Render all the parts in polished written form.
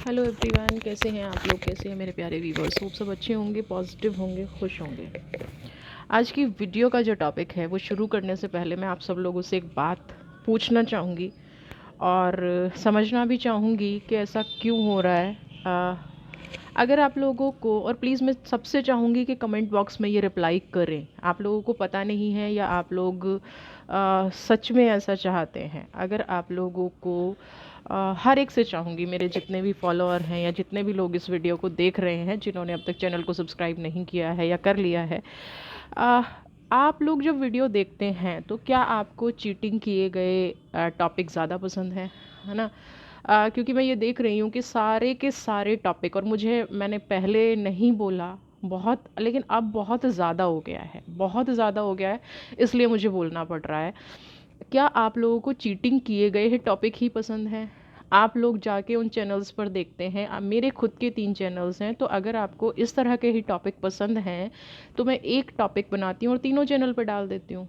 Hello everyone, कैसे हैं आप लोग? कैसे हैं मेरे प्यारे व्यूवर्स? होप सब अच्छे होंगे, पॉजिटिव होंगे, खुश होंगे। आज की वीडियो का जो टॉपिक है वो शुरू करने से पहले मैं आप सब लोगों से एक बात पूछना चाहूँगी और समझना भी चाहूँगी कि ऐसा क्यों हो रहा है। अगर आप लोगों को, और प्लीज़ मैं सबसे चाहूँगी कि कमेंट बॉक्स में ये रिप्लाई करें, आप लोगों को पता नहीं है या आप लोग सच में ऐसा चाहते हैं। अगर आप लोगों को हर एक से चाहूँगी, मेरे जितने भी फॉलोअर हैं या जितने भी लोग इस वीडियो को देख रहे हैं जिन्होंने अब तक चैनल को सब्सक्राइब नहीं किया है या कर लिया है, अ, आप लोग जब वीडियो देखते हैं तो क्या आपको चीटिंग किए गए टॉपिक ज़्यादा पसंद है ना? क्योंकि मैं ये देख रही हूँ कि सारे के सारे टॉपिक, और मैंने पहले नहीं बोला बहुत, लेकिन अब बहुत ज़्यादा हो गया है, बहुत ज़्यादा हो गया है, इसलिए मुझे बोलना पड़ रहा है। क्या आप लोगों को चीटिंग किए गए हैं टॉपिक ही पसंद हैं? आप लोग जाके उन चैनल्स पर देखते हैं। मेरे खुद के 3 चैनल्स हैं, तो अगर आपको इस तरह के ही टॉपिक पसंद हैं तो मैं एक टॉपिक बनाती हूँ और तीनों चैनल पर डाल देती हूँ।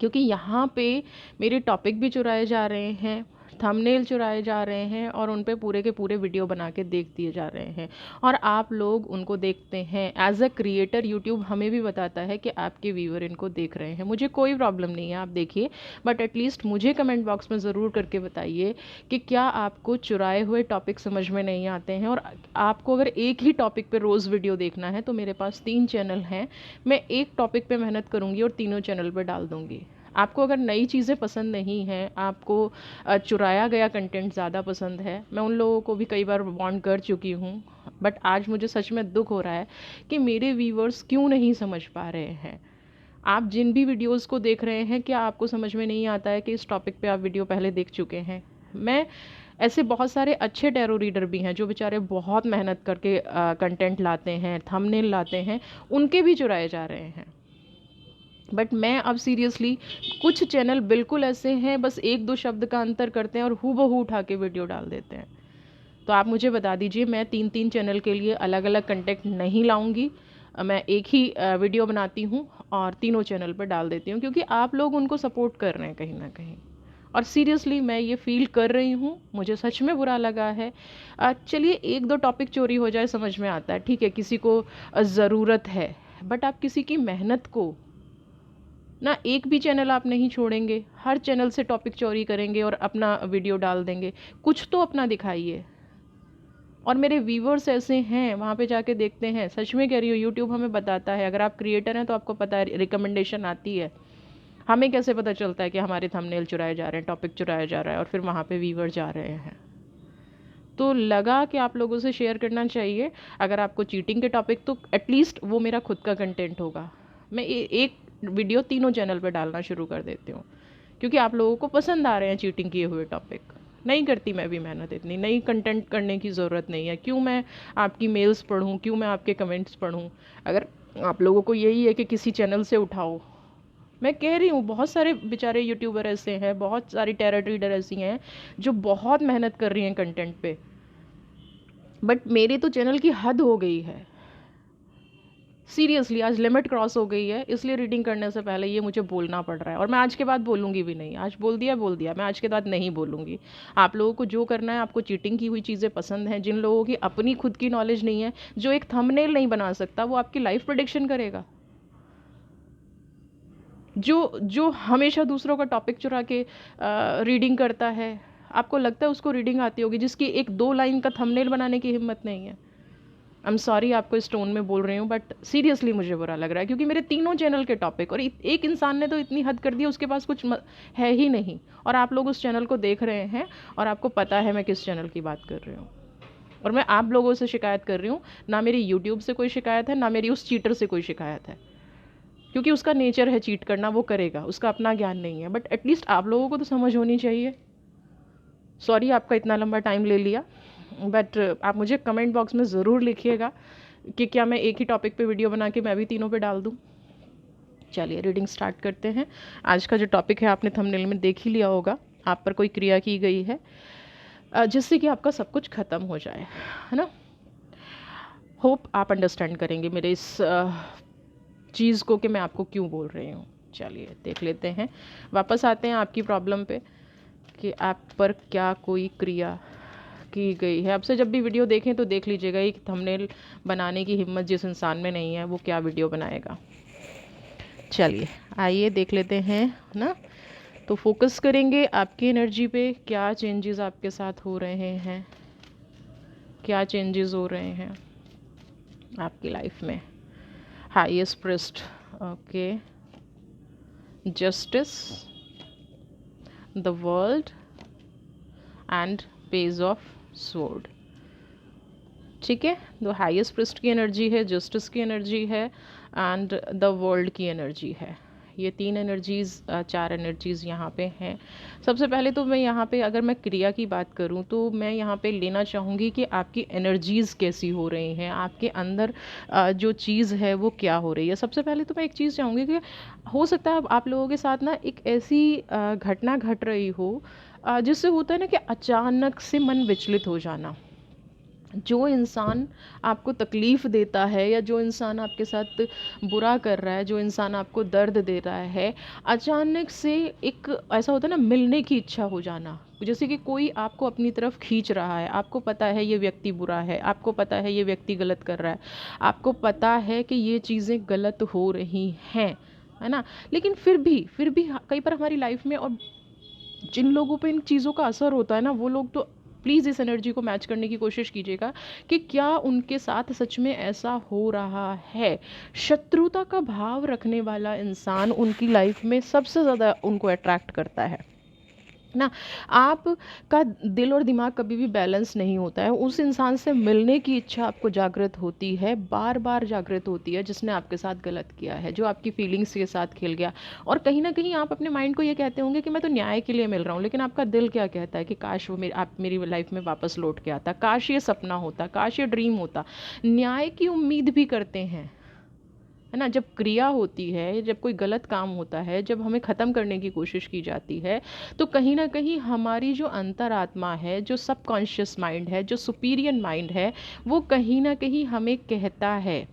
क्योंकि यहाँ पे मेरे टॉपिक भी चुराए जा रहे हैं, थंबनेल चुराए जा रहे हैं और उन पे पूरे के पूरे वीडियो बना के देख दिए जा रहे हैं और आप लोग उनको देखते हैं। एज अ क्रिएटर यूट्यूब हमें भी बताता है कि आपके व्यूअर इनको देख रहे हैं। मुझे कोई प्रॉब्लम नहीं है, आप देखिए, बट एटलीस्ट मुझे कमेंट बॉक्स में ज़रूर करके बताइए कि क्या आपको चुराए हुए टॉपिक समझ में नहीं आते हैं। और आपको अगर एक ही टॉपिक पे रोज़ वीडियो देखना है तो मेरे पास 3 चैनल हैं, मैं एक टॉपिक पे मेहनत करूँगी और तीनों चैनल पर डाल दूँगी। आपको अगर नई चीज़ें पसंद नहीं हैं, आपको चुराया गया कंटेंट ज़्यादा पसंद है, मैं उन लोगों को भी कई बार वार्न कर चुकी हूँ, बट आज मुझे सच में दुख हो रहा है कि मेरे व्यूवर्स क्यों नहीं समझ पा रहे हैं। आप जिन भी वीडियोस को देख रहे हैं, क्या आपको समझ में नहीं आता है कि इस टॉपिक पे आप वीडियो पहले देख चुके हैं? मैं ऐसे बहुत सारे अच्छे टैरो रीडर भी हैं जो बेचारे बहुत मेहनत करके कंटेंट लाते हैं, थंबनेल लाते हैं, उनके भी चुराए जा रहे हैं। बट मैं अब सीरियसली, कुछ चैनल बिल्कुल ऐसे हैं, बस एक दो शब्द का अंतर करते हैं और हूबहू उठा के वीडियो डाल देते हैं। तो आप मुझे बता दीजिए, मैं 3-3 चैनल के लिए अलग अलग कंटेंट नहीं लाऊंगी। मैं एक ही वीडियो बनाती हूँ और तीनों चैनल पर डाल देती हूँ, क्योंकि आप लोग उनको सपोर्ट कर रहे हैं कहीं ना कहीं। और सीरियसली मैं ये फील कर रही हूँ, मुझे सच में बुरा लगा है। चलिए, एक दो टॉपिक चोरी हो जाए समझ में आता है, ठीक है, किसी को ज़रूरत है, बट आप किसी की मेहनत को ना एक भी चैनल आप नहीं छोड़ेंगे, हर चैनल से टॉपिक चोरी करेंगे और अपना वीडियो डाल देंगे। कुछ तो अपना दिखाइए। और मेरे व्यूवर्स ऐसे हैं, वहाँ पे जाके देखते हैं, सच में कह रही हूँ, यूट्यूब हमें बताता है। अगर आप क्रिएटर हैं तो आपको पता है, रिकमेंडेशन आती है। हमें कैसे पता चलता है कि हमारे थंबनेल चुराए जा रहे हैं, टॉपिक चुराया जा रहा है और फिर वहाँ पे व्यूवर जा रहे हैं? तो लगा कि आप लोगों से शेयर करना चाहिए। अगर आपको चीटिंग के टॉपिक, तो एटलीस्ट वो मेरा खुद का कंटेंट होगा। मैं एक वीडियो तीनों चैनल पे डालना शुरू कर देती हूँ, क्योंकि आप लोगों को पसंद आ रहे हैं चीटिंग किए हुए टॉपिक। नहीं करती मैं भी मेहनत इतनी, नई कंटेंट करने की ज़रूरत नहीं है। क्यों मैं आपकी मेल्स पढ़ूँ, क्यों मैं आपके कमेंट्स पढ़ूँ? अगर आप लोगों को यही है कि किसी चैनल से उठाओ, मैं कह रही हूँ, बहुत सारे बेचारे यूट्यूबर ऐसे हैं, बहुत सारी टैरो रीडर ऐसी हैं जो बहुत मेहनत कर रही हैं कंटेंट पे, बट मेरे तो चैनल की हद हो गई है। सीरियसली आज लिमिट क्रॉस हो गई है, इसलिए रीडिंग करने से पहले ये मुझे बोलना पड़ रहा है। और मैं आज के बाद बोलूँगी भी नहीं। आज बोल दिया, मैं आज के बाद नहीं बोलूँगी। आप लोगों को जो करना है, आपको चीटिंग की हुई चीज़ें पसंद हैं, जिन लोगों की अपनी खुद की नॉलेज नहीं है, जो एक थंबनेल नहीं बना सकता, वो आपकी लाइफ प्रेडिक्शन करेगा। जो जो हमेशा दूसरों का टॉपिक चुरा के रीडिंग करता है, आपको लगता है उसको रीडिंग आती होगी, जिसकी एक दो लाइन का थंबनेल बनाने की हिम्मत नहीं है। आई एम सॉरी आपको इस टोन में बोल रही हूँ, बट सीरियसली मुझे बुरा लग रहा है, क्योंकि मेरे तीनों चैनल के टॉपिक, और एक इंसान ने तो इतनी हद कर दी, उसके पास कुछ है ही नहीं, और आप लोग उस चैनल को देख रहे हैं और आपको पता है मैं किस चैनल की बात कर रही हूँ। और मैं आप लोगों से शिकायत कर रही हूँ, ना मेरी यूट्यूब से कोई शिकायत है, ना मेरी उस चीटर से कोई शिकायत है, क्योंकि उसका नेचर है चीट करना, वो करेगा, उसका अपना ज्ञान नहीं है। बट एटलीस्ट आप लोगों को तो समझ होनी चाहिए। सॉरी आपका इतना लंबा टाइम ले लिया, बट आप मुझे कमेंट बॉक्स में ज़रूर लिखिएगा कि क्या मैं एक ही टॉपिक पे वीडियो बना के मैं भी तीनों पे डाल दूँ। चलिए रीडिंग स्टार्ट करते हैं। आज का जो टॉपिक है आपने थंबनेल में देख ही लिया होगा, आप पर कोई क्रिया की गई है जिससे कि आपका सब कुछ ख़त्म हो जाए, है ना? होप आप अंडरस्टैंड करेंगे मेरे इस चीज़ को कि मैं आपको क्यों बोल रही हूँ। चलिए देख लेते हैं, वापस आते हैं आपकी प्रॉब्लम पे कि आप पर क्या कोई क्रिया की गई है। अब से जब भी वीडियो देखें तो देख लीजिएगा, एक थंबनेल बनाने की हिम्मत जिस इंसान में नहीं है वो क्या वीडियो बनाएगा। चलिए आइए देख लेते हैं ना। तो फोकस करेंगे आपकी एनर्जी पे, क्या चेंजेस आपके साथ हो रहे हैं, क्या चेंजेस हो रहे हैं आपकी लाइफ में। Highest priest, okay, justice, the world and page of sword. ठीक है, तो हाईएस्ट प्रिस्ट की एनर्जी है, जस्टिस की एनर्जी है एंड द वर्ल्ड की एनर्जी है। ये तीन एनर्जीज़, चार एनर्जीज़ यहाँ पे हैं। सबसे पहले तो मैं यहाँ पे अगर मैं क्रिया की बात करूँ तो मैं यहाँ पे लेना चाहूँगी कि आपकी एनर्जीज़ कैसी हो रही हैं, आपके अंदर जो चीज़ है वो क्या हो रही है। सबसे पहले तो मैं एक चीज़ चाहूँगी कि हो सकता है आप लोगों के साथ ना एक ऐसी घटना घट रही हो जिससे होता है ना कि अचानक से मन विचलित हो जाना। जो इंसान आपको तकलीफ़ देता है या जो इंसान आपके साथ बुरा कर रहा है, जो इंसान आपको दर्द दे रहा है, अचानक से एक ऐसा होता है ना, मिलने की इच्छा हो जाना। जैसे कि कोई आपको अपनी तरफ खींच रहा है, आपको पता है ये व्यक्ति बुरा है, आपको पता है ये व्यक्ति गलत कर रहा है, आपको पता है कि ये चीज़ें गलत हो रही हैं, है ना। लेकिन फिर भी कई बार हमारी लाइफ में, और जिन लोगों पे इन चीज़ों का असर होता है ना, वो लोग तो प्लीज़ इस एनर्जी को मैच करने की कोशिश कीजिएगा कि क्या उनके साथ सच में ऐसा हो रहा है। शत्रुता का भाव रखने वाला इंसान उनकी लाइफ में सबसे ज़्यादा उनको अट्रैक्ट करता है ना। आपका दिल और दिमाग कभी भी बैलेंस नहीं होता है। उस इंसान से मिलने की इच्छा आपको जागृत होती है, बार बार जागृत होती है, जिसने आपके साथ गलत किया है, जो आपकी फीलिंग्स के साथ खेल गया। और कहीं ना कहीं आप अपने माइंड को ये कहते होंगे कि मैं तो न्याय के लिए मिल रहा हूँ, लेकिन आपका दिल क्या कहता है कि काश वो आप मेरी लाइफ में वापस लौट के आता, काश ये सपना होता, काश ये ड्रीम होता। न्याय की उम्मीद भी करते हैं, है ना। जब क्रिया होती है, जब कोई गलत काम होता है, जब हमें ख़त्म करने की कोशिश की जाती है, तो कहीं ना कहीं हमारी जो अंतरात्मा है, जो सबकॉन्शियस माइंड है, जो सुपीरियर माइंड है, वो कहीं ना कहीं हमें कहता है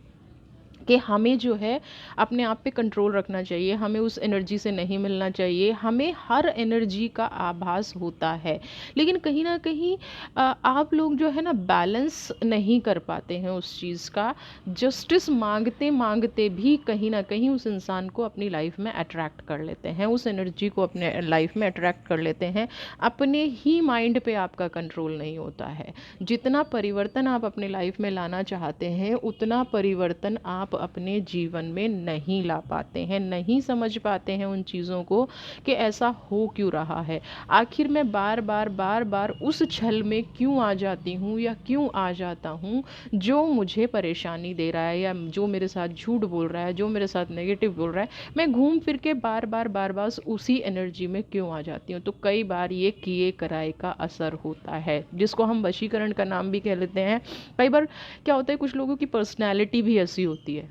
कि हमें जो है अपने आप पे कंट्रोल रखना चाहिए, हमें उस एनर्जी से नहीं मिलना चाहिए। हमें हर एनर्जी का आभास होता है, लेकिन कहीं ना कहीं आप लोग जो है ना बैलेंस नहीं कर पाते हैं उस चीज़ का। जस्टिस मांगते मांगते भी कहीं ना कहीं उस इंसान को अपनी लाइफ में अट्रैक्ट कर लेते हैं, उस एनर्जी को अपने लाइफ में अट्रैक्ट कर लेते हैं। अपने ही माइंड पे आपका कंट्रोल नहीं होता है। जितना परिवर्तन आप अपने लाइफ में लाना चाहते हैं, उतना परिवर्तन आप अपने जीवन में नहीं ला पाते हैं, नहीं समझ पाते हैं उन चीज़ों को कि ऐसा हो क्यों रहा है। आखिर मैं बार बार उस छल में क्यों आ जाती हूँ या क्यों आ जाता हूँ जो मुझे परेशानी दे रहा है, या जो मेरे साथ झूठ बोल रहा है, जो मेरे साथ नेगेटिव बोल रहा है। मैं घूम फिर के बार बार उसी एनर्जी में क्यों आ जाती हूँ। तो कई बार ये किए कराए का असर होता है, जिसको हम वशीकरण का नाम भी कह लेते हैं। कई बार क्या होता है, कुछ लोगों की पर्सनैलिटी भी ऐसी होती है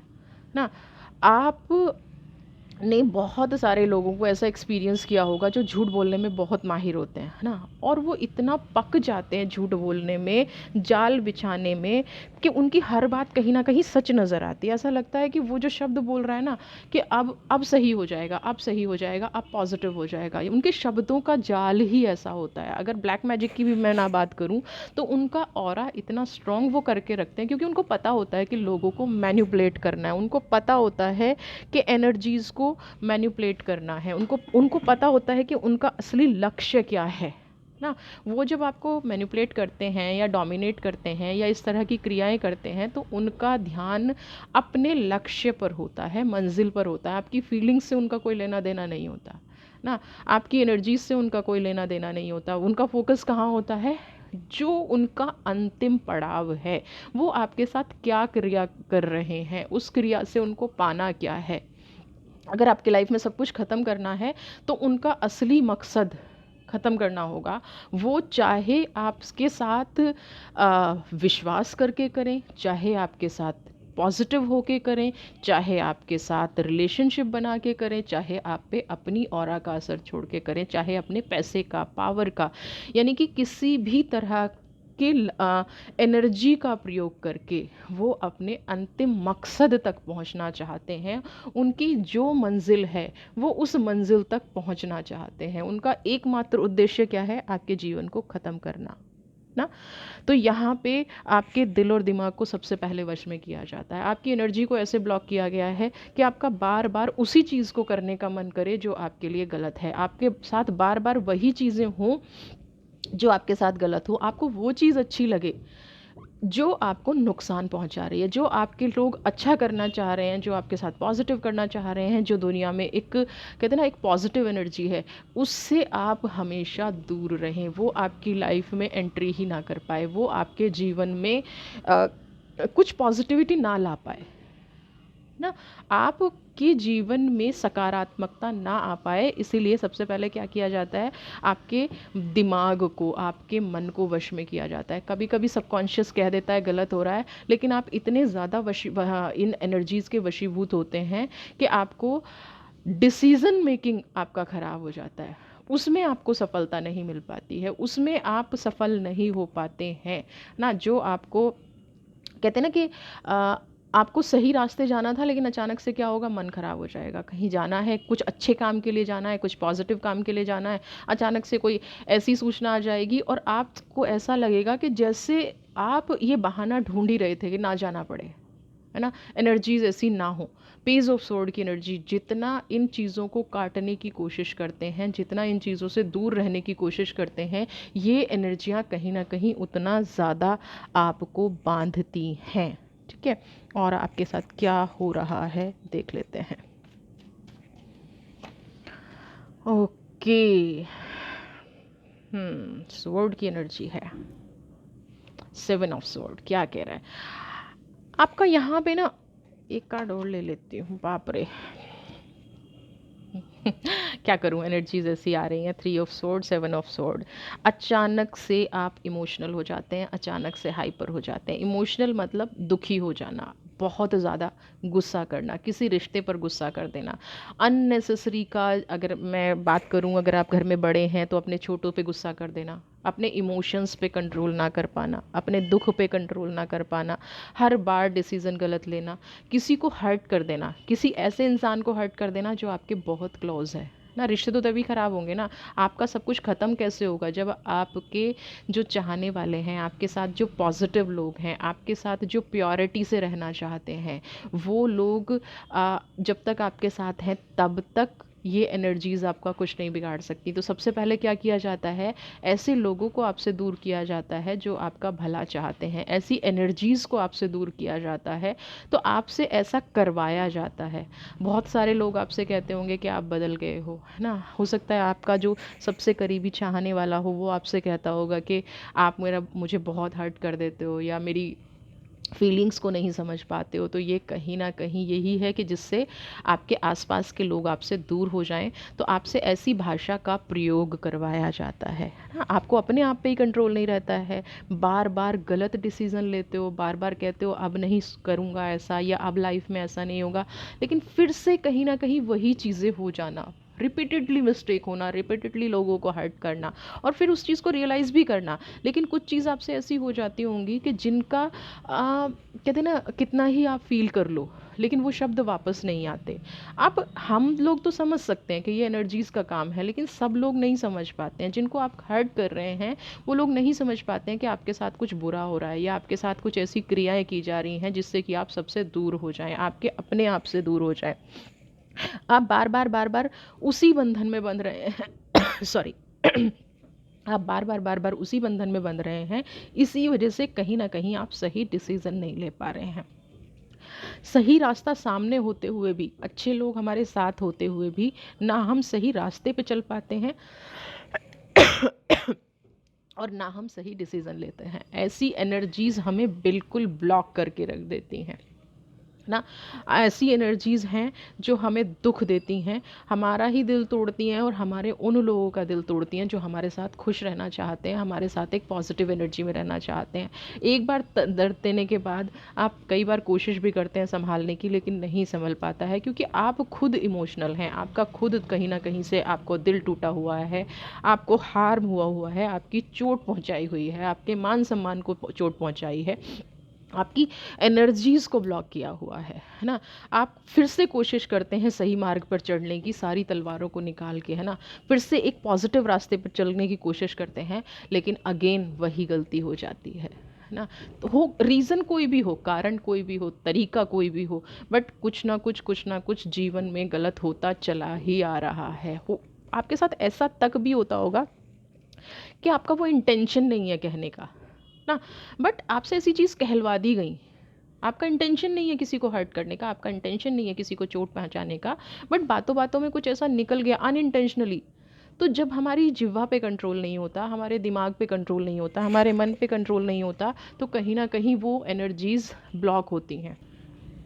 ना। आप ने बहुत सारे लोगों को ऐसा एक्सपीरियंस किया होगा जो झूठ बोलने में बहुत माहिर होते हैं, है ना। और वो इतना पक जाते हैं झूठ बोलने में, जाल बिछाने में, कि उनकी हर बात कहीं ना कहीं सच नज़र आती है। ऐसा लगता है कि वो जो शब्द बोल रहा है ना कि अब सही हो जाएगा, अब सही हो जाएगा, अब पॉजिटिव हो जाएगा, उनके शब्दों का जाल ही ऐसा होता है। अगर ब्लैक मैजिक की भी मैं ना बात करूँ तो उनका ऑरा इतना स्ट्रॉन्ग वो करके रखते हैं, क्योंकि उनको पता होता है कि लोगों को मैनिपुलेट करना है, उनको पता होता है कि एनर्जीज़ को मैनिपुलेट करना है, उनको उनको पता होता है कि उनका असली लक्ष्य क्या है ना। वो जब आपको मैनिपुलेट करते हैं या डोमिनेट करते हैं या इस तरह की क्रियाएं करते हैं, तो उनका ध्यान अपने लक्ष्य पर होता है, मंजिल पर होता है। आपकी फीलिंग्स से उनका कोई लेना देना नहीं होता ना, आपकी एनर्जीज से उनका कोई लेना देना नहीं होता। उनका फोकस कहाँ होता है, जो उनका अंतिम पड़ाव है, वो आपके साथ क्या क्रिया कर रहे हैं, उस क्रिया से उनको पाना क्या है। अगर आपकी लाइफ में सब कुछ ख़त्म करना है तो उनका असली मकसद ख़त्म करना होगा। वो चाहे आपके साथ विश्वास करके करें, चाहे आपके साथ पॉजिटिव होके करें, चाहे आपके साथ रिलेशनशिप बना के करें, चाहे आप पे अपनी ऑरा का असर छोड़ के करें, चाहे अपने पैसे का, पावर का, यानी कि किसी भी तरह के एनर्जी का प्रयोग करके वो अपने अंतिम मकसद तक पहुंचना चाहते हैं। उनकी जो मंजिल है वो उस मंजिल तक पहुंचना चाहते हैं। उनका एकमात्र उद्देश्य क्या है, आपके जीवन को ख़त्म करना ना। तो यहाँ पे आपके दिल और दिमाग को सबसे पहले वश में किया जाता है। आपकी एनर्जी को ऐसे ब्लॉक किया गया है कि आपका बार बार उसी चीज़ को करने का मन करे जो आपके लिए गलत है, आपके साथ बार बार वही चीज़ें हों जो आपके साथ गलत हो, आपको वो चीज़ अच्छी लगे जो आपको नुकसान पहुंचा रही है, जो आपके लोग अच्छा करना चाह रहे हैं, जो आपके साथ पॉजिटिव करना चाह रहे हैं, जो दुनिया में एक कहते हैं ना एक पॉजिटिव एनर्जी है, उससे आप हमेशा दूर रहें। वो आपकी लाइफ में एंट्री ही ना कर पाए, वो आपके जीवन में कुछ पॉजिटिविटी ना ला पाए ना, आपके जीवन में सकारात्मकता ना आ पाए। इसीलिए सबसे पहले क्या किया जाता है, आपके दिमाग को, आपके मन को वश में किया जाता है। कभी कभी सबकॉन्शियस कह देता है गलत हो रहा है, लेकिन आप इतने ज़्यादा इन एनर्जीज़ के वशीभूत होते हैं कि आपको डिसीज़न मेकिंग आपका ख़राब हो जाता है, उसमें आपको सफलता नहीं मिल पाती है, उसमें आप सफल नहीं हो पाते हैं ना। जो आपको कहते हैं ना कि आपको सही रास्ते जाना था, लेकिन अचानक से क्या होगा, मन खराब हो जाएगा। कहीं जाना है, कुछ अच्छे काम के लिए जाना है, कुछ पॉजिटिव काम के लिए जाना है, अचानक से कोई ऐसी सूचना आ जाएगी और आपको ऐसा लगेगा कि जैसे आप ये बहाना ढूंढ ही रहे थे कि ना जाना पड़े, है ना। एनर्जीज ऐसी ना हो, पेज ऑफ सोर्ड की एनर्जी, जितना इन चीज़ों को काटने की कोशिश करते हैं, जितना इन चीज़ों से दूर रहने की कोशिश करते हैं, ये एनर्जियाँ कहीं ना कहीं उतना ज़्यादा आपको बांधती हैं। ठीक है, और आपके साथ क्या हो रहा है देख लेते हैं। ओके, स्वॉर्ड की एनर्जी है, 7 ऑफ स्वॉर्ड। क्या कह रहा है आपका यहाँ पे ना, एक कार्ड और ले लेती हूँ, बाप रे क्या करूँ, एनर्जीज ऐसी आ रही हैं। 3 ऑफ स्वॉर्ड, 7 ऑफ स्वॉर्ड। अचानक से आप इमोशनल हो जाते हैं, अचानक से हाइपर हो जाते हैं। इमोशनल मतलब दुखी हो जाना, बहुत ज़्यादा गुस्सा करना, किसी रिश्ते पर गुस्सा कर देना, अननेसेसरी का। अगर मैं बात करूं, अगर आप घर में बड़े हैं तो अपने छोटों पे गुस्सा कर देना, अपने इमोशंस पे कंट्रोल ना कर पाना, अपने दुख पे कंट्रोल ना कर पाना, हर बार डिसीज़न गलत लेना, किसी को हर्ट कर देना, किसी ऐसे इंसान को हर्ट कर देना जो आपके बहुत क्लोज है ना। रिश्ते तो तभी ख़राब होंगे ना। आपका सब कुछ ख़त्म कैसे होगा, जब आपके जो चाहने वाले हैं, आपके साथ जो पॉजिटिव लोग हैं, आपके साथ जो प्योरिटी से रहना चाहते हैं, वो लोग जब तक आपके साथ हैं तब तक ये एनर्जीज़ आपका कुछ नहीं बिगाड़ सकती। तो सबसे पहले क्या किया जाता है, ऐसे लोगों को आपसे दूर किया जाता है जो आपका भला चाहते हैं, ऐसी एनर्जीज़ को आपसे दूर किया जाता है, तो आपसे ऐसा करवाया जाता है। बहुत सारे लोग आपसे कहते होंगे कि आप बदल गए हो, है ना। हो सकता है आपका जो सबसे करीबी चाहने वाला हो वो आपसे कहता होगा कि आप मुझे बहुत हर्ट कर देते हो, या मेरी फीलिंग्स को नहीं समझ पाते हो। तो ये कहीं ना कहीं यही है कि जिससे आपके आसपास के लोग आपसे दूर हो जाएं, तो आपसे ऐसी भाषा का प्रयोग करवाया जाता है ना। आपको अपने आप पे ही कंट्रोल नहीं रहता है, बार बार गलत डिसीज़न लेते हो, बार बार कहते हो अब नहीं करूँगा ऐसा, या अब लाइफ में ऐसा नहीं होगा, लेकिन फिर से कहीं ना कहीं वही चीज़ें हो जाना, रिपीटेडली मिस्टेक होना, रिपीटेडली लोगों को हर्ट करना, और फिर उस चीज़ को रियलाइज़ भी करना। लेकिन कुछ चीज़ आपसे ऐसी हो जाती होंगी कि जिनका कहते हैं ना, कितना ही आप फील कर लो, लेकिन वो शब्द वापस नहीं आते। आप हम लोग तो समझ सकते हैं कि ये एनर्जीज़ का काम है, लेकिन सब लोग नहीं समझ पाते हैं। जिनको आप हर्ट कर रहे हैं वो लोग नहीं समझ पाते हैं कि आपके साथ कुछ बुरा हो रहा है, या आपके साथ कुछ ऐसी क्रियाएं की जा रही हैं जिससे कि आप सबसे दूर हो जाएं, आपके अपने आप से दूर हो जाएं। आप बार बार उसी बंधन में बंध रहे हैं सॉरी आप बार बार उसी बंधन में बंध रहे हैं। इसी वजह से कहीं ना कहीं आप सही डिसीजन नहीं ले पा रहे हैं। सही रास्ता सामने होते हुए भी, अच्छे लोग हमारे साथ होते हुए भी, ना हम सही रास्ते पे चल पाते हैं और ना हम सही डिसीजन लेते हैं। ऐसी एनर्जीज हमें बिल्कुल ब्लॉक करके रख देती हैं ना। ऐसी एनर्जीज़ हैं जो हमें दुख देती हैं, हमारा ही दिल तोड़ती हैं, और हमारे उन लोगों का दिल तोड़ती हैं जो हमारे साथ खुश रहना चाहते हैं, हमारे साथ एक पॉजिटिव एनर्जी में रहना चाहते हैं। एक बार दर्द देने के बाद आप कई बार कोशिश भी करते हैं संभालने की, लेकिन नहीं संभल पाता है, क्योंकि आप खुद इमोशनल हैं, आपका खुद कहीं ना कहीं से आपको दिल टूटा हुआ है, आपको हार्म हुआ है, आपकी चोट पहुँचाई हुई है, आपके मान सम्मान को चोट पहुँचाई है। आपकी एनर्जीज़ को ब्लॉक किया हुआ है ना। आप फिर से कोशिश करते हैं सही मार्ग पर चढ़ने की, सारी तलवारों को निकाल के, है ना, फिर से एक पॉजिटिव रास्ते पर चलने की कोशिश करते हैं, लेकिन अगेन वही गलती हो जाती है ना। तो हो रीज़न कोई भी हो, कारण कोई भी हो, तरीका कोई भी हो, बट कुछ ना कुछ जीवन में गलत होता चला ही आ रहा है। हो आपके साथ ऐसा तक भी होता होगा कि आपका वो इंटेंशन नहीं है कहने का ना, बट आपसे ऐसी चीज़ कहलवा दी गई। आपका इंटेंशन नहीं है किसी को हर्ट करने का, आपका इंटेंशन नहीं है किसी को चोट पहुंचाने का, बट बातों बातों में कुछ ऐसा निकल गया अनइंटेंशनली। तो जब हमारी जिह्वा पे कंट्रोल नहीं होता, हमारे दिमाग पे कंट्रोल नहीं होता, हमारे मन पे कंट्रोल नहीं होता, तो कहीं ना कहीं वो एनर्जीज़ ब्लॉक होती हैं।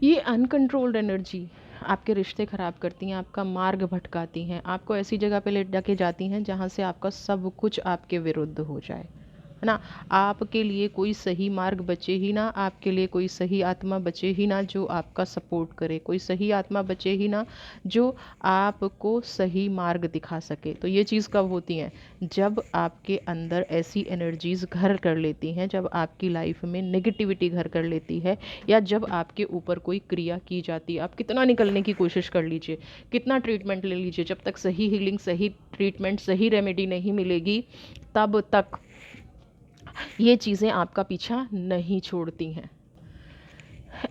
ये अनकंट्रोल्ड एनर्जी आपके रिश्ते ख़राब करती हैं, आपका मार्ग भटकाती हैं, आपको ऐसी जगह पे ले जाके जाती हैं जहाँ से आपका सब कुछ आपके विरुद्ध हो जाए, है ना। आपके लिए कोई सही मार्ग बचे ही ना, आपके लिए कोई सही आत्मा बचे ही ना जो आपका सपोर्ट करे, कोई सही आत्मा बचे ही ना जो आपको सही मार्ग दिखा सके। तो ये चीज़ कब होती है? जब आपके अंदर ऐसी एनर्जीज़ घर कर लेती हैं, जब आपकी लाइफ में नेगेटिविटी घर कर लेती है, या जब आपके ऊपर कोई क्रिया की जाती है। आप कितना निकलने की कोशिश कर लीजिए, कितना ट्रीटमेंट ले लीजिए, जब तक सही हीलिंग, सही ट्रीटमेंट, सही रेमेडी नहीं मिलेगी, तब तक ये चीज़ें आपका पीछा नहीं छोड़ती हैं।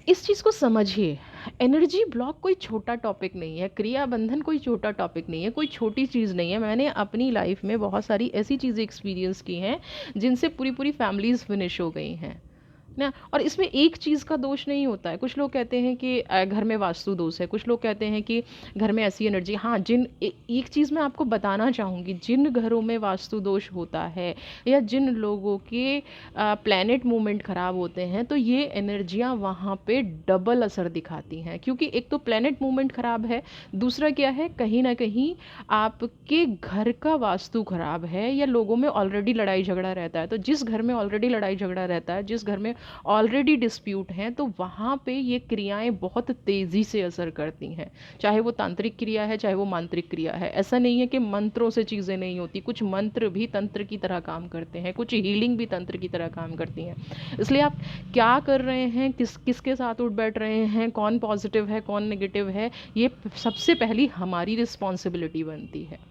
इस चीज़ को समझिए, एनर्जी ब्लॉक कोई छोटा टॉपिक नहीं है, क्रिया बंधन कोई छोटा टॉपिक नहीं है, कोई छोटी चीज़ नहीं है। मैंने अपनी लाइफ में बहुत सारी ऐसी चीज़ें एक्सपीरियंस की हैं जिनसे पूरी पूरी फैमिलीज़ फिनिश हो गई हैं ना। और इसमें एक चीज़ का दोष नहीं होता है। कुछ लोग कहते हैं कि घर में वास्तु दोष है, कुछ लोग कहते हैं कि घर में ऐसी एनर्जी। हाँ, एक चीज़ मैं आपको बताना चाहूँगी, जिन घरों में वास्तु दोष होता है या जिन लोगों के प्लैनेट मूवमेंट ख़राब होते हैं, तो ये एनर्जियाँ वहाँ पे डबल असर दिखाती हैं। क्योंकि एक तो प्लैनेट मूवमेंट ख़राब है, दूसरा क्या है, कहीं ना कहीं आपके घर का वास्तु ख़राब है, या लोगों में ऑलरेडी लड़ाई झगड़ा रहता है। तो जिस घर में ऑलरेडी लड़ाई झगड़ा रहता है, जिस घर में ऑलरेडी डिस्प्यूट हैं, तो वहाँ पे ये क्रियाएं बहुत तेज़ी से असर करती हैं। चाहे वो तांत्रिक क्रिया है, चाहे वो मांत्रिक क्रिया है। ऐसा नहीं है कि मंत्रों से चीज़ें नहीं होती, कुछ मंत्र भी तंत्र की तरह काम करते हैं, कुछ हीलिंग भी तंत्र की तरह काम करती हैं। इसलिए आप क्या कर रहे हैं, किसके साथ उठ बैठ रहे हैं, कौन पॉजिटिव है कौन नेगेटिव है, ये सबसे पहली हमारी रिस्पॉन्सिबिलिटी बनती है।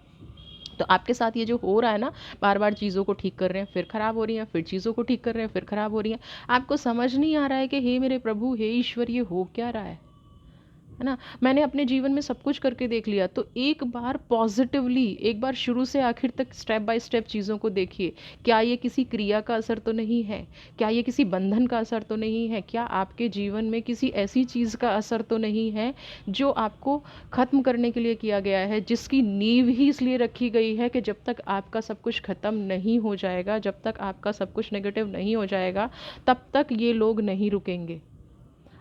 तो आपके साथ ये जो हो रहा है ना, बार बार चीज़ों को ठीक कर रहे हैं, फिर ख़राब हो रही हैं, फिर चीज़ों को ठीक कर रहे हैं, फिर ख़राब हो रही हैं, आपको समझ नहीं आ रहा है कि हे मेरे प्रभु, हे ईश्वर, ये हो क्या रहा है ना। मैंने अपने जीवन में सब कुछ करके देख लिया, तो एक बार पॉजिटिवली, एक बार शुरू से आखिर तक स्टेप बाय स्टेप चीज़ों को देखिए। क्या ये किसी क्रिया का असर तो नहीं है? क्या ये किसी बंधन का असर तो नहीं है? क्या आपके जीवन में किसी ऐसी चीज़ का असर तो नहीं है जो आपको ख़त्म करने के लिए किया गया है, जिसकी नींव ही इसलिए रखी गई है कि जब तक आपका सब कुछ ख़त्म नहीं हो जाएगा, जब तक आपका सब कुछ नेगेटिव नहीं हो जाएगा, तब तक ये लोग नहीं रुकेंगे।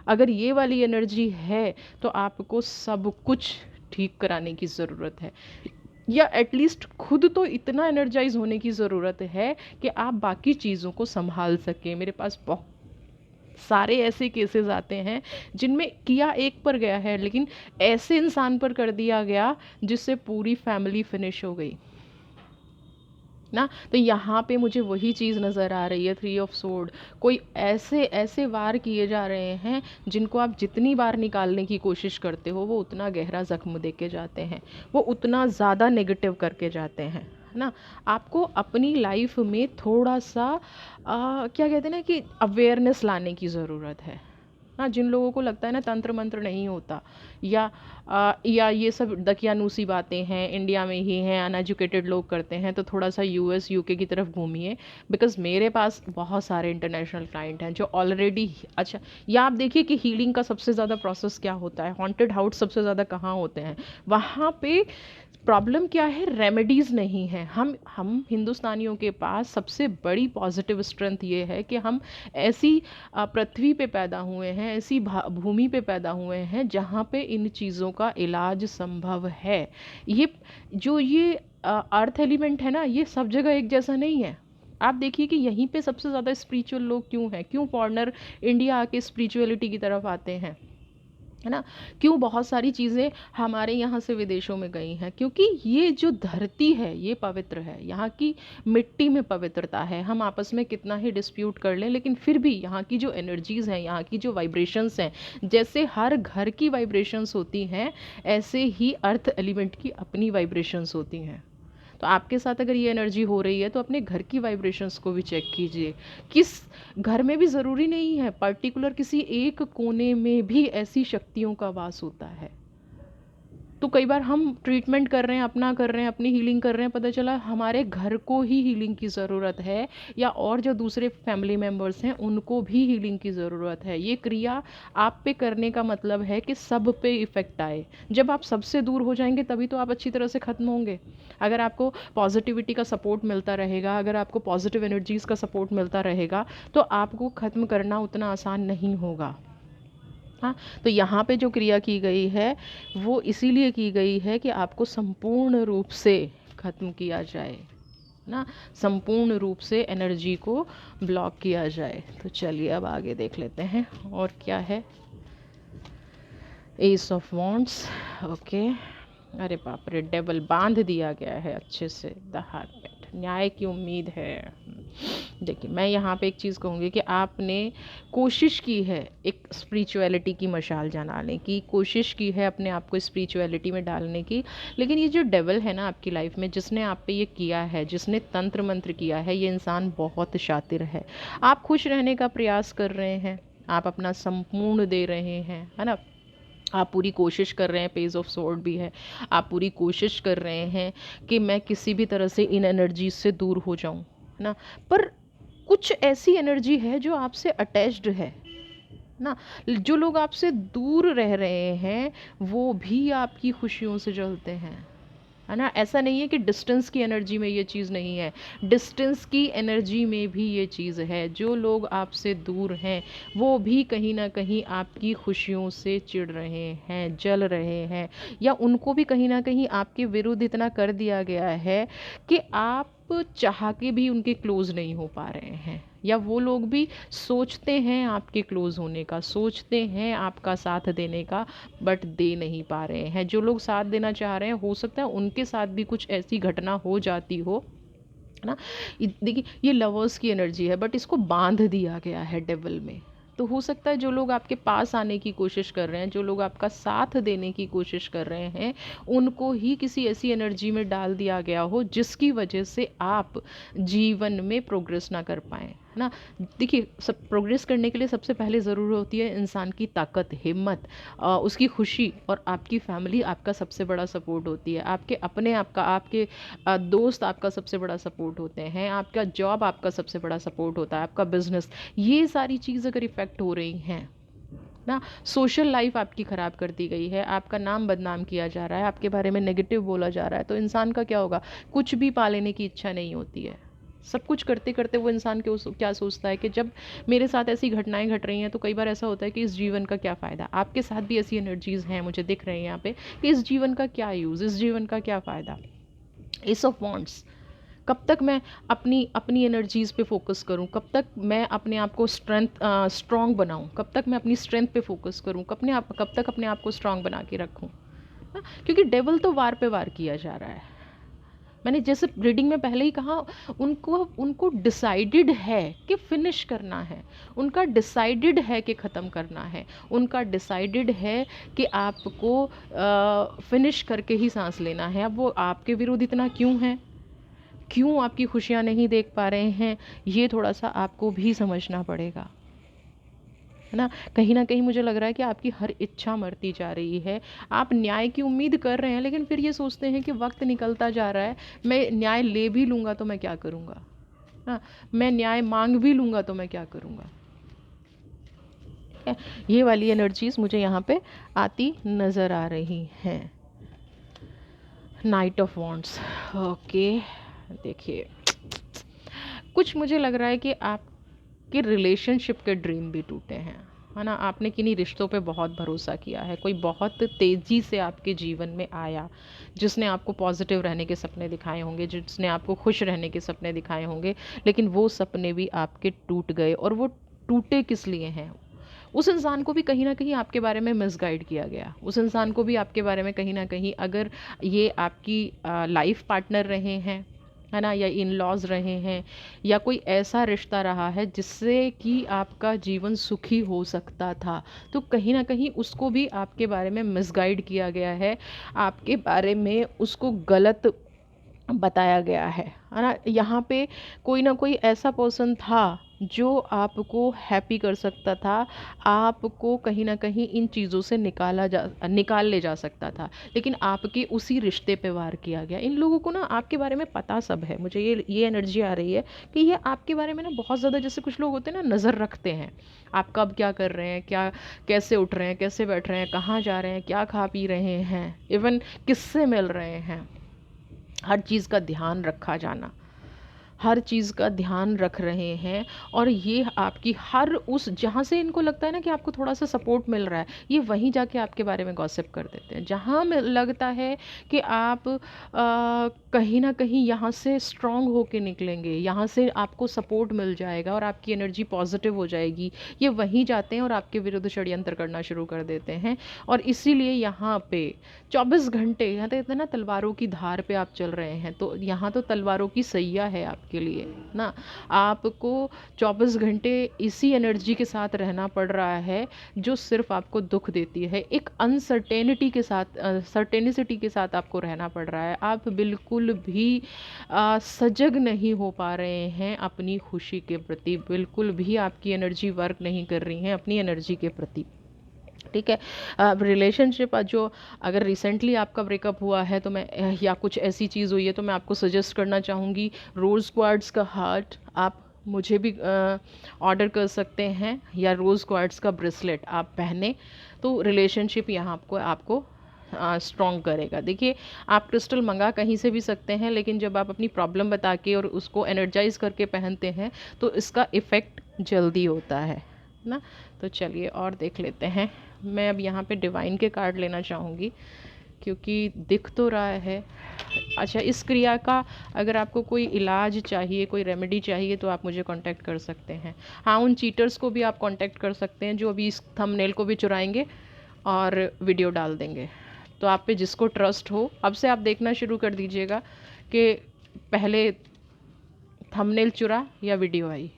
अगर ये वाली एनर्जी है तो आपको सब कुछ ठीक कराने की ज़रूरत है, या एटलीस्ट खुद तो इतना एनर्जाइज होने की ज़रूरत है कि आप बाकी चीज़ों को संभाल सकें। मेरे पास बहुत सारे ऐसे केसेस आते हैं जिनमें किया एक पर गया है, लेकिन ऐसे इंसान पर कर दिया गया जिससे पूरी फैमिली फिनिश हो गई ना। तो यहाँ पे मुझे वही चीज़ नज़र आ रही है, 3 ऑफ सोर्ड। कोई ऐसे ऐसे वार किए जा रहे हैं जिनको आप जितनी बार निकालने की कोशिश करते हो, वो उतना गहरा जख्म दे के जाते हैं, वो उतना ज़्यादा नेगेटिव करके जाते हैं, है ना। आपको अपनी लाइफ में थोड़ा सा क्या कहते हैं ना कि अवेयरनेस लाने की ज़रूरत है। हाँ, जिन लोगों को लगता है ना तंत्र मंत्र नहीं होता, या ये सब दकियानूसी बातें हैं, इंडिया में ही हैं, अनएजुकेटेड लोग करते हैं, तो थोड़ा सा यूएस यूके की तरफ घूमिए। बिकॉज़ मेरे पास बहुत सारे इंटरनेशनल क्लाइंट हैं जो ऑलरेडी, अच्छा, या आप देखिए कि हीलिंग का सबसे ज़्यादा प्रोसेस क्या होता है, हॉन्टेड हाउस सबसे ज़्यादा कहाँ होते हैं, वहाँ पे प्रॉब्लम क्या है, रेमेडीज़ नहीं है। हम हिंदुस्तानियों के पास सबसे बड़ी पॉजिटिव स्ट्रेंथ ये है कि हम ऐसी पृथ्वी पे पैदा हुए हैं, ऐसी भूमि पे पैदा हुए हैं जहाँ पे इन चीज़ों का इलाज संभव है। ये अर्थ एलिमेंट है ना, ये सब जगह एक जैसा नहीं है। आप देखिए कि यहीं पे सबसे ज़्यादा स्पिरिचुअल लोग क्यों हैं, क्यों फॉरेनर इंडिया आके स्पिरिचुअलिटी की तरफ आते हैं, है ना। क्यों बहुत सारी चीज़ें हमारे यहाँ से विदेशों में गई हैं, क्योंकि ये जो धरती है ये पवित्र है, यहाँ की मिट्टी में पवित्रता है। हम आपस में कितना ही डिस्प्यूट कर लें, लेकिन फिर भी यहाँ की जो एनर्जीज़ हैं, यहाँ की जो वाइब्रेशंस हैं, जैसे हर घर की वाइब्रेशंस होती हैं, ऐसे ही अर्थ एलिमेंट की अपनी वाइब्रेशंस होती हैं। तो आपके साथ अगर ये एनर्जी हो रही है तो अपने घर की वाइब्रेशंस को भी चेक कीजिए। किस घर में भी ज़रूरी नहीं है, पर्टिकुलर किसी एक कोने में भी ऐसी शक्तियों का वास होता है। तो कई बार हम ट्रीटमेंट कर रहे हैं, अपना कर रहे हैं, अपनी हीलिंग कर रहे हैं, पता चला हमारे घर को ही हीलिंग की ज़रूरत है, या और जो दूसरे फैमिली मेम्बर्स हैं उनको भी हीलिंग की ज़रूरत है। ये क्रिया आप पे करने का मतलब है कि सब पे इफ़ेक्ट आए। जब आप सबसे दूर हो जाएंगे तभी तो आप अच्छी तरह से ख़त्म होंगे। अगर आपको पॉजिटिविटी का सपोर्ट मिलता रहेगा, अगर आपको पॉजिटिव एनर्जीज़ का सपोर्ट मिलता रहेगा, तो आपको ख़त्म करना उतना आसान नहीं होगा। हाँ, तो यहाँ पे जो क्रिया की गई है वो इसीलिए की गई है कि आपको संपूर्ण रूप से ख़त्म किया जाए ना, संपूर्ण रूप से एनर्जी को ब्लॉक किया जाए। तो चलिए अब आगे देख लेते हैं और क्या है। S of wands, okay. अरे बाप रे, डेवल बांध दिया गया है अच्छे से, द हार्ट, न्याय की उम्मीद है। देखिए, मैं यहाँ पे एक चीज़ कहूँगी कि आपने कोशिश की है एक स्पिरिचुअलिटी की मशाल जलाने की, कोशिश की है अपने आप को स्पिरिचुअलिटी में डालने की, लेकिन ये जो डेवल है ना आपकी लाइफ में, जिसने आप पे ये किया है, जिसने तंत्र मंत्र किया है, ये इंसान बहुत शातिर है। आप खुश रहने का प्रयास कर रहे हैं, आप अपना संपूर्ण दे रहे हैं, है ना। आप पूरी कोशिश कर रहे हैं, पेज ऑफ सोर्ड भी है, आप पूरी कोशिश कर रहे हैं कि मैं किसी भी तरह से इन एनर्जीज से दूर हो जाऊं, है ना। पर कुछ ऐसी एनर्जी है जो आपसे अटैच्ड है ना। जो लोग आपसे दूर रह रहे हैं वो भी आपकी खुशियों से जलते हैं, है ना। ऐसा नहीं है कि डिस्टेंस की एनर्जी में ये चीज़ नहीं है, डिस्टेंस की एनर्जी में भी ये चीज़ है। जो लोग आपसे दूर हैं वो भी कहीं ना कहीं आपकी खुशियों से चिढ़ रहे हैं, जल रहे हैं, या उनको भी कहीं ना कहीं आपके विरुद्ध इतना कर दिया गया है कि आप चाह के भी उनके क्लोज़ नहीं हो पा रहे हैं, या वो लोग भी सोचते हैं आपके क्लोज़ होने का, सोचते हैं आपका साथ देने का, बट दे नहीं पा रहे हैं। जो लोग साथ देना चाह रहे हैं हो सकता है उनके साथ भी कुछ ऐसी घटना हो जाती हो, है ना। देखिए, ये लवर्स की एनर्जी है, बट इसको बांध दिया गया है डेवल में। तो हो सकता है जो लोग आपके पास आने की कोशिश कर रहे हैं, जो लोग आपका साथ देने की कोशिश कर रहे हैं, उनको ही किसी ऐसी एनर्जी में डाल दिया गया हो जिसकी वजह से आप जीवन में प्रोग्रेस ना कर पाएँ, है ना। देखिए, सब प्रोग्रेस करने के लिए सबसे पहले ज़रूर होती है इंसान की ताकत, हिम्मत, उसकी खुशी, और आपकी फैमिली आपका सबसे बड़ा सपोर्ट होती है। आपके अपने आपका आपके दोस्त आपका सबसे बड़ा सपोर्ट होते हैं, आपका जॉब आपका सबसे बड़ा सपोर्ट होता है, आपका बिजनेस। ये सारी चीज़ अगर इफ़ेक्ट हो रही हैं ना, सोशल लाइफ आपकी ख़राब कर दी गई है, आपका नाम बदनाम किया जा रहा है, आपके बारे में नेगेटिव बोला जा रहा है, तो इंसान का क्या होगा, कुछ भी पा लेने की इच्छा नहीं होती है। सब कुछ करते करते वो इंसान क्या सोचता है कि जब मेरे साथ ऐसी घटनाएं घट रही हैं तो कई बार ऐसा होता है कि इस जीवन का क्या फ़ायदा। आपके साथ भी ऐसी एनर्जीज़ हैं, मुझे दिख रही हैं यहाँ पे, कि इस जीवन का क्या यूज़, इस जीवन का क्या फ़ायदा। एस ऑफ वॉन्ड्स, कब तक मैं अपनी अपनी एनर्जीज़ पे फोकस करूं, कब तक मैं अपने आप को स्ट्रॉन्ग बनाऊं, कब तक मैं अपनी स्ट्रेंथ पे फोकस करूं, कब तक अपने आप को स्ट्रॉन्ग बना के रखूं ना? क्योंकि डेवल तो वार पे वार किया जा रहा है। मैंने जैसे रीडिंग में पहले ही कहा, उनको उनको डिसाइडेड है कि फिनिश करना है, उनका डिसाइडेड है कि ख़त्म करना है, उनका डिसाइडेड है कि आपको फिनिश करके ही सांस लेना है। अब वो आपके विरुद्ध इतना क्यों है, क्यों आपकी खुशियाँ नहीं देख पा रहे हैं, ये थोड़ा सा आपको भी समझना पड़ेगा, है ना। कहीं मुझे लग रहा है कि आपकी हर इच्छा मरती जा रही है। आप न्याय की उम्मीद कर रहे हैं, लेकिन फिर ये सोचते हैं कि वक्त निकलता जा रहा है, मैं न्याय ले भी लूँगा तो मैं क्या करूँगा, हाँ, मैं न्याय मांग भी लूँगा तो मैं क्या करूँगा। ये वाली एनर्जीज मुझे यहाँ पे आती नज़र आ रही हैं। Night of wands, okay. देखिए, कुछ मुझे लग रहा है कि आपके रिलेशनशिप के ड्रीम भी टूटे हैं, है ना। आपने किन्हीं रिश्तों पे बहुत भरोसा किया है, कोई बहुत तेज़ी से आपके जीवन में आया जिसने आपको पॉजिटिव रहने के सपने दिखाए होंगे, जिसने आपको खुश रहने के सपने दिखाए होंगे, लेकिन वो सपने भी आपके टूट गए। और वो टूटे किस लिए हैं, उस इंसान को भी कहीं ना कहीं आपके बारे में मिसगाइड किया गया, उस इंसान को भी आपके बारे में कहीं ना कहीं, अगर ये आपकी लाइफ पार्टनर रहे हैं, है ना, या इन लॉज रहे हैं, या कोई ऐसा रिश्ता रहा है जिससे कि आपका जीवन सुखी हो सकता था, तो कहीं ना कहीं उसको भी आपके बारे में मिसगाइड किया गया है, आपके बारे में उसको गलत बताया गया है ना। यहाँ पे कोई ना कोई ऐसा पर्सन था जो आपको हैप्पी कर सकता था, आपको कहीं ना कहीं इन चीज़ों से निकाल ले जा सकता था, लेकिन आपके उसी रिश्ते पे वार किया गया। इन लोगों को ना आपके बारे में पता सब है, मुझे ये एनर्जी आ रही है कि ये आपके बारे में ना बहुत ज़्यादा, जैसे कुछ लोग होते हैं ना, नज़र रखते हैं आप कब क्या कर रहे हैं, क्या कैसे उठ रहे हैं, कैसे बैठ रहे हैं, कहाँ जा रहे हैं, क्या खा पी रहे हैं, इवन किससे मिल रहे हैं, हर चीज़ का ध्यान रखा जाना, हर चीज़ का ध्यान रख रहे हैं। और ये आपकी हर उस, जहाँ से इनको लगता है ना कि आपको थोड़ा सा सपोर्ट मिल रहा है, ये वहीं जाके आपके बारे में गॉसिप कर देते हैं। जहाँ में लगता है कि आप कहीं ना कहीं यहाँ से स्ट्रांग होके निकलेंगे, यहाँ से आपको सपोर्ट मिल जाएगा और आपकी एनर्जी पॉजिटिव हो जाएगी, ये वहीं जाते हैं और आपके विरुद्ध षड्यंत्र करना शुरू कर देते हैं। और इसीलिए यहाँ पे 24 घंटे, यहाँ तो इतना तलवारों की धार पे आप चल रहे हैं, तो यहाँ तो तलवारों की सैया है आपके लिए ना। आपको 24 घंटे इसी एनर्जी के साथ रहना पड़ रहा है जो सिर्फ आपको दुख देती है, एक अनसर्टेनिटी के साथ, सर्टेनिसिटी के साथ आपको रहना पड़ रहा है। आप बिल्कुल भी सजग नहीं हो पा रहे हैं अपनी खुशी के प्रति, बिल्कुल भी आपकी एनर्जी वर्क नहीं कर रही है अपनी एनर्जी के प्रति, ठीक है। अब रिलेशनशिप जो, अगर रिसेंटली आपका ब्रेकअप हुआ है तो मैं, या कुछ ऐसी चीज़ हुई है, तो मैं आपको सजेस्ट करना चाहूँगी रोज़ क्वार्ट्स का हार्ट आप मुझे भी ऑर्डर कर सकते हैं, या रोज़ क्वार्ट्स का ब्रेसलेट आप पहने तो रिलेशनशिप यहाँ आपको स्ट्रॉन्ग करेगा। देखिए, आप क्रिस्टल मंगा कहीं से भी सकते हैं, लेकिन जब आप अपनी प्रॉब्लम बता के और उसको एनर्जाइज करके पहनते हैं तो इसका इफ़ेक्ट जल्दी होता है ना। तो चलिए और देख लेते हैं। मैं अब यहाँ पे डिवाइन के कार्ड लेना चाहूँगी क्योंकि दिख तो रहा है। अच्छा, इस क्रिया का अगर आपको कोई इलाज चाहिए, कोई रेमेडी चाहिए, तो आप मुझे कांटेक्ट कर सकते हैं। हाँ, उन चीटर्स को भी आप कांटेक्ट कर सकते हैं जो अभी इस थंबनेल को भी चुराएंगे और वीडियो डाल देंगे। तो आप पे जिसको ट्रस्ट हो, अब से आप देखना शुरू कर दीजिएगा कि पहले थंबनेल चुरा या वीडियो आई।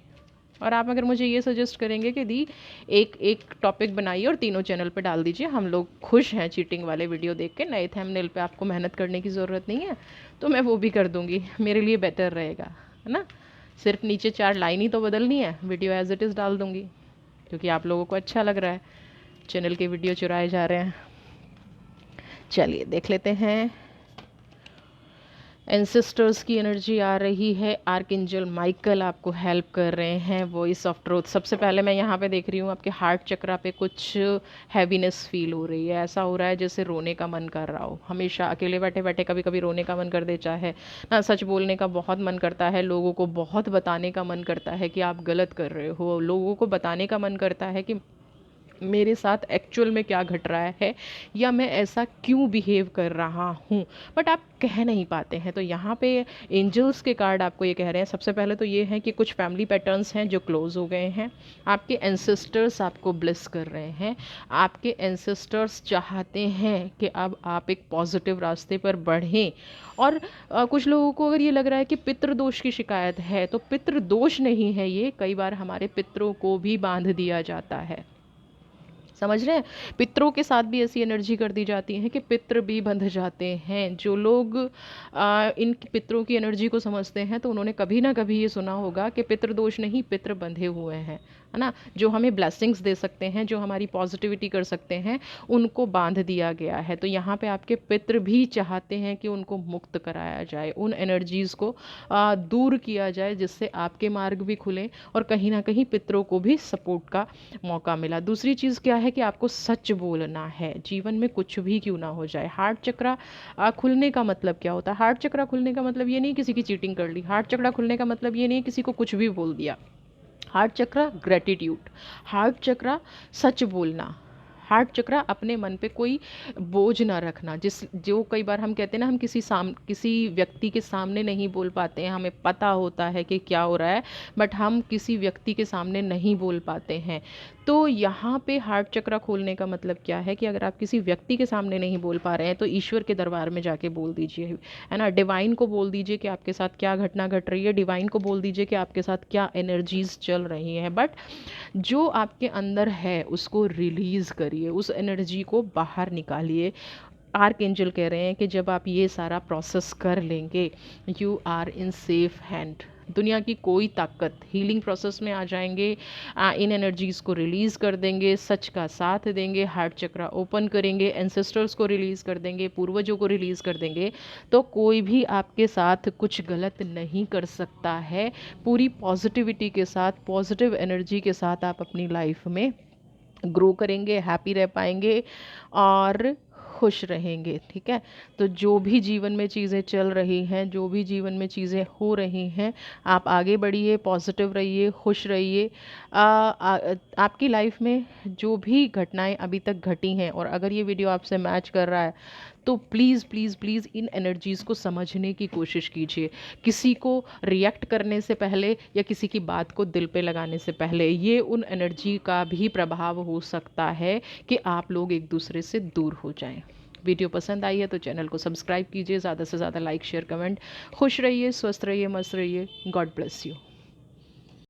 और आप अगर मुझे ये सजेस्ट करेंगे कि दी एक एक टॉपिक बनाइए और तीनों चैनल पे डाल दीजिए, हम लोग खुश हैं चीटिंग वाले वीडियो देख के, नए थंबनेल पे आपको मेहनत करने की ज़रूरत नहीं है, तो मैं वो भी कर दूँगी, मेरे लिए बेटर रहेगा, है ना। सिर्फ नीचे 4 लाइन ही तो बदलनी है, वीडियो एज इट इज़ डाल दूँगी क्योंकि आप लोगों को अच्छा लग रहा है चैनल के वीडियो चुराए जा रहे हैं। चलिए देख लेते हैं। एंसेस्टर्स की एनर्जी आ रही है, आर्कएंजल माइकल आपको हेल्प कर रहे हैं, वॉइस ऑफ ट्रूथ। सबसे पहले मैं यहाँ पे देख रही हूँ आपके हार्ट चक्रा पे कुछ हैवीनेस फील हो रही है, ऐसा हो रहा है जैसे रोने का मन कर रहा हो। हमेशा अकेले बैठे बैठे कभी कभी रोने का मन कर देता है ना, सच बोलने का बहुत मन करता है, लोगों को बहुत बताने का मन करता है कि आप गलत कर रहे हो, लोगों को बताने का मन करता है कि मेरे साथ एक्चुअल में क्या घट रहा है या मैं ऐसा क्यों बिहेव कर रहा हूँ, बट आप कह नहीं पाते हैं। तो यहाँ पे एंजल्स के कार्ड आपको ये कह रहे हैं, सबसे पहले तो ये है कि कुछ फैमिली पैटर्न्स हैं जो क्लोज हो गए हैं, आपके एंसेस्टर्स आपको ब्लेस कर रहे हैं, आपके एंसेस्टर्स चाहते हैं कि अब आप एक पॉजिटिव रास्ते पर बढ़ें। और कुछ लोगों को अगर ये लग रहा है कि पितृदोष की शिकायत है, तो पितृदोष नहीं है ये, कई बार हमारे पितरों को भी बांध दिया जाता है, समझ रहे हैं। पितरों के साथ भी ऐसी एनर्जी कर दी जाती है कि पितर भी बंध जाते हैं। जो लोग इन पितरों की एनर्जी को समझते हैं तो उन्होंने कभी ना कभी ये सुना होगा कि पितृ दोष नहीं, पितर बंधे हुए हैं, है ना। जो हमें ब्लेसिंग्स दे सकते हैं, जो हमारी पॉजिटिविटी कर सकते हैं, उनको बांध दिया गया है। तो यहाँ पे आपके पितर भी चाहते हैं कि उनको मुक्त कराया जाए, उन एनर्जीज़ को दूर किया जाए, जिससे आपके मार्ग भी खुलें और कहीं ना कहीं पितरों को भी सपोर्ट का मौका मिला। दूसरी चीज़ क्या है कि आपको सच बोलना है, जीवन में कुछ भी क्यों ना हो जाए। हार्ट चक्रा खुलने का मतलब क्या होता है? हार्ट चक्रा खुलने का मतलब ये नहीं किसी की चीटिंग कर ली, हार्ट चक्रा खुलने का मतलब ये नहीं किसी को कुछ भी बोल दिया। हार्ट चक्रा ग्रेटिट्यूड, हार्ट चक्रा सच बोलना, हार्ट चक्र, अपने मन पे कोई बोझ ना रखना। जो कई बार हम कहते हैं ना, हम किसी व्यक्ति के सामने नहीं बोल पाते हैं, हमें पता होता है कि क्या हो रहा है, बट हम किसी व्यक्ति के सामने नहीं बोल पाते हैं। तो यहाँ पे हार्ट चक्र खोलने का मतलब क्या है कि अगर आप किसी व्यक्ति के सामने नहीं बोल पा रहे हैं तो ईश्वर के दरबार में जाके बोल दीजिए, है ना। डिवाइन को बोल दीजिए कि आपके साथ क्या घटना घट रही है, डिवाइन को बोल दीजिए कि आपके साथ क्या एनर्जीज चल रही हैं। बट जो आपके अंदर है उसको रिलीज़ करिए, उस एनर्जी को बाहर निकालिए। आर्क एंजल कह रहे हैं कि जब आप ये सारा प्रोसेस कर लेंगे, you are in safe hand. दुनिया की कोई ताकत हीलिंग प्रोसेस में आ जाएंगे, इन एनर्जीज़ को रिलीज़ कर देंगे, सच का साथ देंगे, हार्ट चक्र ओपन करेंगे, एंसेस्टर्स को रिलीज़ कर देंगे, पूर्वजों को रिलीज़ कर देंगे, तो कोई भी आपके साथ कुछ गलत नहीं कर सकता है। पूरी पॉजिटिविटी के साथ, पॉजिटिव एनर्जी के साथ आप अपनी लाइफ में ग्रो करेंगे, हैप्पी रह पाएंगे और खुश रहेंगे। ठीक है, तो जो भी जीवन में चीज़ें चल रही हैं, जो भी जीवन में चीज़ें हो रही हैं, आप आगे बढ़िए, पॉजिटिव रहिए, खुश रहिए। आपकी लाइफ में जो भी घटनाएं अभी तक घटी हैं, और अगर ये वीडियो आपसे मैच कर रहा है तो please please please in energies को समझने की कोशिश कीजिए। किसी को रिएक्ट करने से पहले या किसी की बात को दिल पे लगाने से पहले, ये उन एनर्जी का भी प्रभाव हो सकता है कि आप लोग एक दूसरे से दूर हो जाएं। वीडियो पसंद आई है तो चैनल को सब्सक्राइब कीजिए, ज़्यादा से ज़्यादा लाइक शेयर कमेंट। खुश रहिए, स्वस्थ रहिए, मस्त रहिए। God bless you.